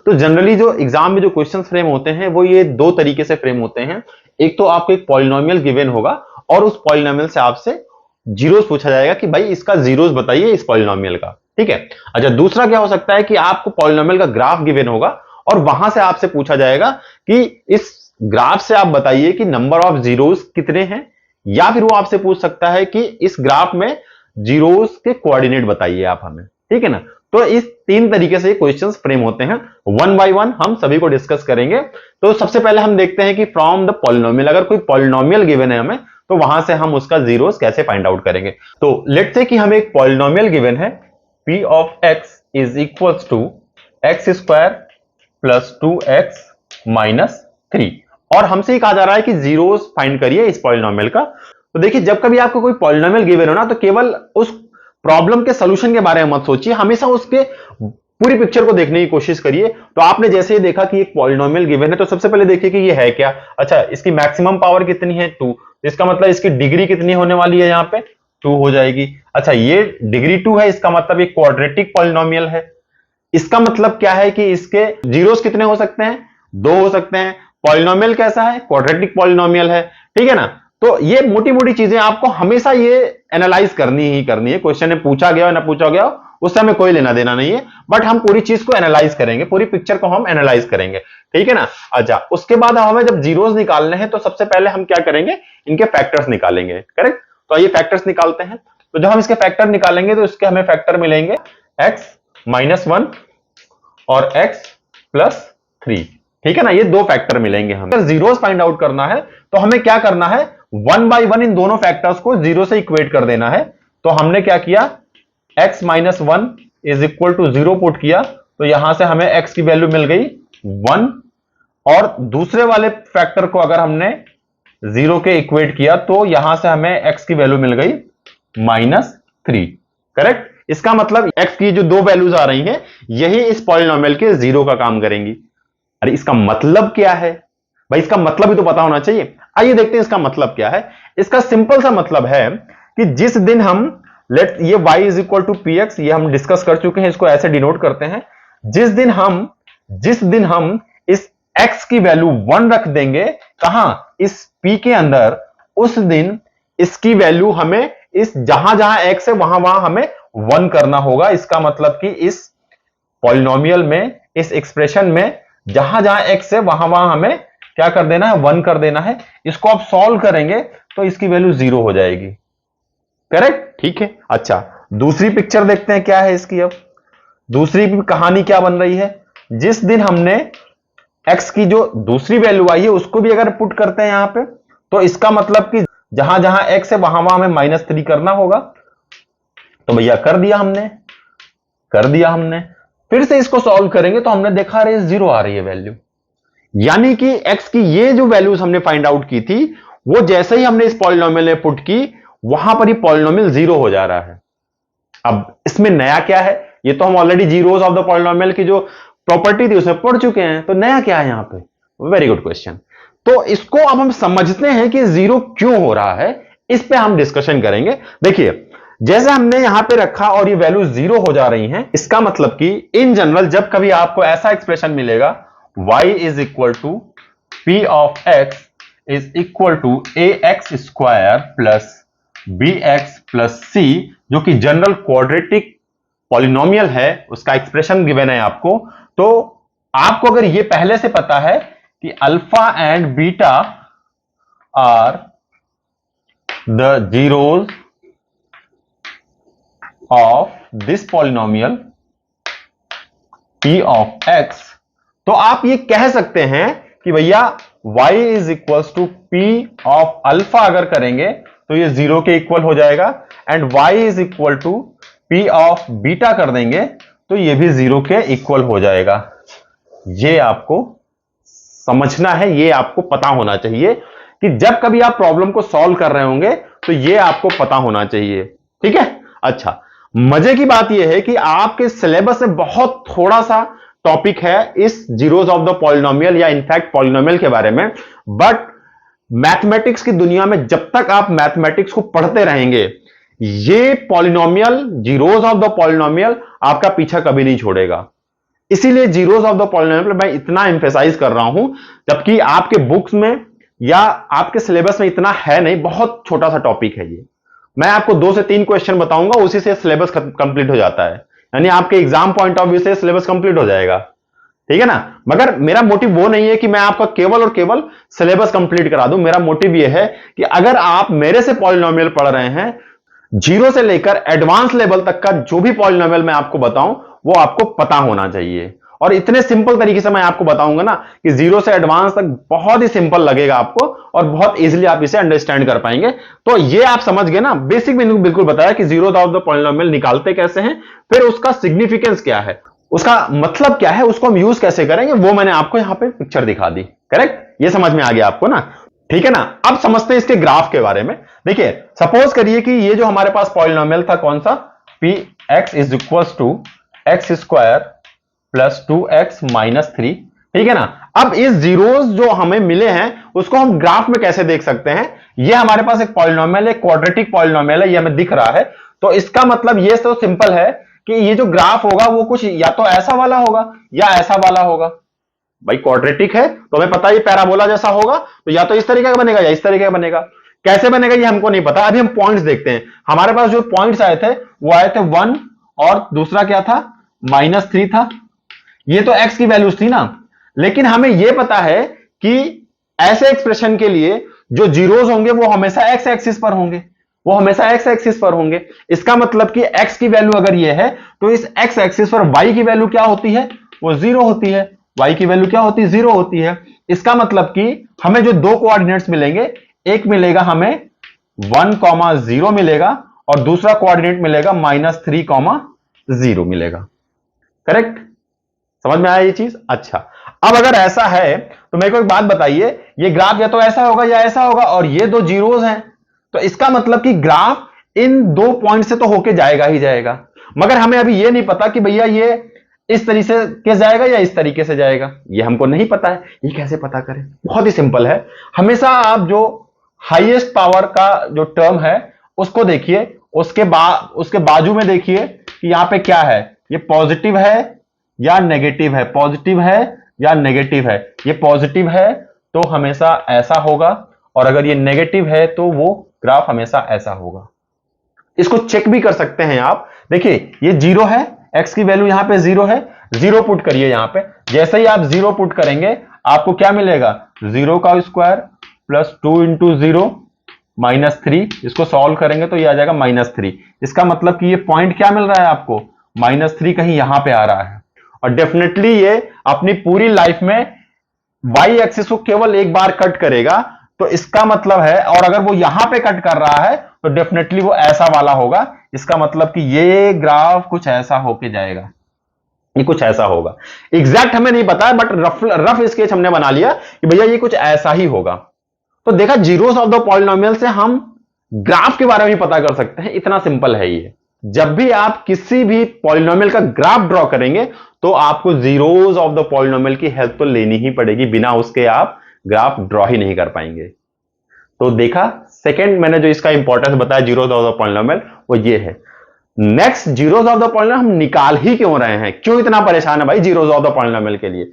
तो जनरली जो एग्जाम में जो क्वेश्चन फ्रेम होते हैं वो ये दो तरीके से फ्रेम होते हैं। एक तो आपको एक पॉलिनोमियल गिवन होगा और उस पॉलिनोमियल से आपसे जीरोस पूछा जाएगा कि भाई इसका जीरोस बताइए इस पॉलिनोमियल का, ठीक है। अच्छा, दूसरा क्या हो सकता है कि आपको पॉलिनोमियल का ग्राफ गिवन होगा और वहां से आपसे पूछा जाएगा कि इस ग्राफ से आप बताइए कि नंबर ऑफ जीरोस कितने हैं, या फिर वो आपसे पूछ सकता है कि इस ग्राफ में जीरोस के कोऑर्डिनेट बताइए आप हमें, ठीक है ना। तो इस तीन तरीके से क्वेश्चंस फ्रेम होते हैं, वन बाय वन हम सभी को डिस्कस करेंगे। तो सबसे पहले हम देखते हैं कि फ्रॉम द पॉलिनोमियल, अगर कोई पॉलिनोमियल गिवन है हमें तो वहां से हम उसका जीरोस कैसे फाइंड आउट करेंगे। तो लेट्स से कि हमें एक पॉलिनोमियल गिवन है p of x is equals to X square plus 2x minus 3, और हमसे ही कहा जा रहा है कि जीरोस फाइंड करिए इस पॉलिनोमियल का। तो देखिए, जब कभी आपको कोई पॉलिनोमियल गिवन हो ना, तो केवल उस प्रॉब्लम के सॉल्यूशन के बारे में मत सोचिए, हमेशा उसके पूरी पिक्चर को देखने की कोशिश करिए। तो आपने जैसे ही देखा कि एक पॉलिनोमियल गिवन है तो सबसे पहले देखिए कि ये है क्या। अच्छा, इसकी मैक्सिमम पावर कितनी है 2, इसका मतलब इसकी डिग्री कितनी होने वाली है, यहां पे 2 हो जाएगी। अच्छा, ये डिग्री 2 है, इसका मतलब एक क्वाड्रेटिक पॉलिनोमियल है। इसका मतलब क्या है कि इसके जीरोस कितने हो सकते हैं, 2 हो सकते हैं। पॉलिनोमियल कैसा है, क्वाड्रेटिक पॉलिनोमियल है, ठीक है ना। तो ये मोटी मोटी चीजें आपको हमेशा ये एनालाइज करनी ही करनी है। क्वेश्चन में पूछा गया ना पूछा गया उससे हमें कोई लेना देना नहीं है, बट हम पूरी चीज को एनालाइज करेंगे, पूरी पिक्चर को हम एनालाइज करेंगे, ठीक है ना। अच्छा, उसके बाद हमें जब जीरोस निकालने हैं तो सबसे पहले हम क्या करेंगे, इनके फैक्टर्स निकालेंगे, करेक्ट। तो ये फैक्टर्स निकालते हैं। तो जब हम इसके फैक्टर निकालेंगे तो इसके हमें फैक्टर मिलेंगे x माइनस 1 और x प्लस 3, ठीक है ना। ये दो फैक्टर मिलेंगे हमें। अगर जीरोस फाइंड आउट करना है तो हमें क्या करना है, वन बाय वन इन दोनों फैक्टर्स को जीरो से इक्वेट कर देना है। तो हमने क्या किया, x minus 1 is equal to 0 put किया, तो यहां से हमें x की वैल्यू मिल गई 1, और दूसरे वाले फैक्टर को अगर हमने 0 के इक्वेट किया तो यहां से हमें x की वैल्यू मिल गई माइनस 3, करेक्ट। इसका मतलब x की जो दो वैल्यूज आ रही हैं यही इस पॉलिनोमियल के जीरो का काम करेंगी। अरे इसका मतलब क्या है भाई, इसका मतलब ही तो पता होना चाहिए। आइए देखते हैं इसका मतलब क्या है। इसका सिंपल सा मतलब है कि जिस दिन हम लेट ये y is equal to P X, ये हम डिस्कस कर चुके हैं, इसको ऐसे डिनोट करते हैं। जिस दिन हम इस x की वैल्यू 1 रख देंगे कहां, इस p के अंदर, उस दिन इसकी वैल्यू हमें इस जहां जहां x है वहां वहां हमें 1 करना होगा। इसका मतलब कि इस पॉलिनोमियल में, इस एक्सप्रेशन में जहां जहां x है वहां वहां हमें क्या कर देना है, 1 कर देना है। इसको आप सॉल्व करेंगे तो इसकी वैल्यू 0 हो जाएगी, करेक्ट, ठीक है। अच्छा, दूसरी पिक्चर देखते हैं क्या है इसकी। अब दूसरी कहानी क्या बन रही है, जिस दिन हमने x की जो दूसरी वैल्यू आई है उसको भी अगर पुट करते हैं यहां पे, तो इसका मतलब कि जहां जहां x है वहां वहां हमें -3 करना होगा। तो भैया कर दिया हमने। फिर से इसको सॉल्व करेंगे तो हमने देखा रहे 0 आ रही है वैल्यू, यानी कि x की ये जो वैल्यूज हमने फाइंड आउट की थी वो जैसे ही हमने इस पॉलिनोमियल में पुट की वहां पर ही पॉलिनोमियल 0 हो जा रहा है। अब इसमें नया क्या है, ये तो हम already zeros of the polynomial की जो प्रॉपर्टी थी उसमें पढ़ चुके हैं, तो नया क्या है यहां पे, वेरी गुड क्वेश्चन। तो इसको अब हम समझते हैं कि 0 क्यों हो रहा है, इस पे हम डिस्कशन करेंगे। देखिए, जैसे हमने यहां पे रखा और ये वैल्यू 0 हो जा रही हैं, इसका मतलब कि इन जनरल जब कभी आपको ऐसा एक्सप्रेशन मिलेगा y is equal to p of x is equal to ax square plus bx plus c, जो कि जनरल क्वाड्रेटिक पॉलिनोमियल है, उसका एक्सप्रेशन गिवन है आपको। तो आपको अगर ये पहले से पता है कि alpha and beta are the zeros of this polynomial p of x, तो आप ये कह सकते हैं कि भैया y is equals to p of alpha अगर करेंगे तो ये 0 के इक्वल हो जाएगा, and y is equal to p of beta कर देंगे तो ये भी 0 के इक्वल हो जाएगा। ये आपको समझना है, ये आपको पता होना चाहिए कि जब कभी आप प्रॉब्लम को सॉल्व कर रहे होंगे तो ये आपको पता होना चाहिए, ठीक है। अच्छा, मजे की बात यह है कि आपके सिलेबस में बहुत थोड़ा सा टॉपिक है इस जीरोस ऑफ द पॉलिनोमियल या इनफैक्ट पॉलिनोमियल के बारे में, बट मैथमेटिक्स की दुनिया में जब तक आप मैथमेटिक्स को पढ़ते रहेंगे ये polynomial, zeros of the polynomial आपका पीछा कभी नहीं छोड़ेगा। इसीलिए जीरोस ऑफ द पॉलिनोमियल मैं इतना एम्फेसाइज कर रहा हूं, जबकि आपके बुक्स में या आपके सिलेबस में इतना है नहीं, बहुत छोटा सा टॉपिक है ये। मैं आपको 2 से 3 क्वेश्चन बताऊंगा, उसी से सिलेबस कंप्लीट हो जाता है, यानी आपके एग्जाम पॉइंट ऑफ व्यू से सिलेबस कंप्लीट हो जाएगा, ठीक है ना। मगर मेरा मोटिव वो नहीं है कि मैं आपका केवल और केवल सिलेबस कंप्लीट करा दूं। मेरा मोटिव ये है कि अगर आप मेरे से पॉलिनोमियल पढ़ रहे हैं, जीरो से लेकर एडवांस लेवल तक का जो भी पॉलिनोमियल मैं आपको बताऊं वो आपको पता होना चाहिए। और इतने सिंपल तरीके से मैं आपको बताऊंगा ना कि जीरो से एडवांस तक बहुत ही सिंपल लगेगा आपको, और बहुत इजीली आप इसे अंडरस्टैंड कर पाएंगे। तो ये आप समझ गए ना, बेसिक मैंने बिल्कुल बताया कि जीरो ऑफ द पॉलिनोमियल निकालते कैसे हैं, फिर उसका सिग्निफिकेंस क्या है, उसका मतलब क्या है, उसको हम यूज कैसे करेंगे, वो मैंने आपको यहां पे पिक्चर दिखा दी। करेक्ट, ये समझ में आ गया आपको ना, ठीक है ना। अब समझते हैं इसके ग्राफ के बारे में। देखिए, सपोज करिए कि ये जो हमारे पास पॉलिनोमियल था कौन सा, P X is equal to X square plus 2x minus 3, ठीक है ना। अब इस जीरोस जो हमें मिले हैं उसको हम ग्राफ में कैसे देख सकते हैं। ये हमारे पास एक पॉलिनोमियल है, क्वाड्रेटिक पॉलिनोमियल है, ये हमें दिख रहा है। तो इसका मतलब ये तो सिंपल है कि ये जो ग्राफ होगा वो कुछ या तो ऐसा वाला होगा या ऐसा वाला होगा। भाई क्वाड्रेटिक है तो हमें पता है ये पैराबोला जैसा होगा, तो या तो इस तरीके का बनेगा या इस तरीके का बनेगा। कैसे बनेगा ये हमको नहीं पता, अभी हम पॉइंट्स देखते हैं। हमारे पास जो पॉइंट्स आए थे वो आए थे 1 और दूसरा क्या था, -3 था। ये तो x की वैल्यूज थी ना, लेकिन हमें यह पता है कि ऐसे एक्सप्रेशन के लिए जो जीरोस होंगे वो हमेशा x एक्सिस पर होंगे, वो हमेशा x एक्सिस पर होंगे। इसका मतलब कि x की वैल्यू अगर ये है तो इस x एक्सिस पर y की वैल्यू क्या होती है, वो 0 होती है। y की वैल्यू क्या होती है, 0 होती है। इसका मतलब कि हमें जो दो कोऑर्डिनेट्स मिलेंगे, एक मिलेगा हमें 1,0 मिलेगा और दूसरा कोऑर्डिनेट मिलेगा -3,0 मिलेगा। करेक्ट, समझ में आया ये चीज। अच्छा, अब अगर ऐसा है तो मेरे को एक बात बताइए, ये ग्राफ या तो ऐसा होगा या ऐसा होगा, और ये दो जीरोस हैं, तो इसका मतलब कि ग्राफ इन दो पॉइंट से तो होके जाएगा ही जाएगा। मगर हमें अभी ये नहीं पता कि भैया ये इस तरीके से जाएगा या इस तरीके से जाएगा, ये हमको नहीं पता है। ये कैसे पता करें, बहुत ही सिंपल है। हमेशा आप जो हाईएस्ट पावर का जो टर्म है उसको देखिए, उसके बाजू में देखिए कि यहां पे क्या है, ये पॉजिटिव है या नेगेटिव है, पॉजिटिव है या नेगेटिव है। ये पॉजिटिव है तो हमेशा ऐसा होगा, और अगर ये नेगेटिव है तो वो ग्राफ हमेशा ऐसा होगा। इसको चेक भी कर सकते हैं आप। देखिए ये 0 है, x की वैल्यू यहां पे 0 है, 0 पुट करिए यहां पे। जैसे ही आप 0 पुट करेंगे आपको क्या मिलेगा, 0 का स्क्वायर प्लस 2 इंटू 0 -3। इसको सॉल्व करेंगे तो ये आ जाएगा -3। इसका मतलब कि ये पॉइंट क्या मिल रहा है आपको, -3 कहीं यहां पे आ रहा है। और डेफिनेटली ये अपनी पूरी लाइफ में वाई एक्सिस को केवल एक बार कट करेगा, तो इसका मतलब है, और अगर वो यहां पे कट कर रहा है तो डेफिनेटली वो ऐसा वाला होगा। इसका मतलब कि ये ग्राफ कुछ ऐसा होके जाएगा, ये कुछ ऐसा होगा। एग्जैक्ट हमें नहीं पता है, बट रफ स्केच हमने बना लिया कि भैया ये कुछ ऐसा ही होगा। तो देखा, जीरोस ऑफ द पॉलिनोमियल से हम ग्राफ के बारे में पता कर सकते हैं, इतना सिंपल है ये। जब भी आप किसी भी पॉलिनोमियल का ग्राफ ड्रॉ करेंगे तो आपको जीरोस ऑफ द पॉलिनोमियल की हेल्प तो लेनी ही पड़ेगी, बिना उसके आप ग्राफ ड्रॉ ही नहीं कर पाएंगे। तो देखा, सेकंड मैंने जो इसका इंपॉर्टेंस बताया जीरोस ऑफ द पॉलिनोमियल, वो ये है। Next, zeros of the polynomial हम निकाल ही क्यों रहे हैं, क्यों इतना परेशान है भाई जीरोस ऑफ द पॉलिनोमियल के लिए।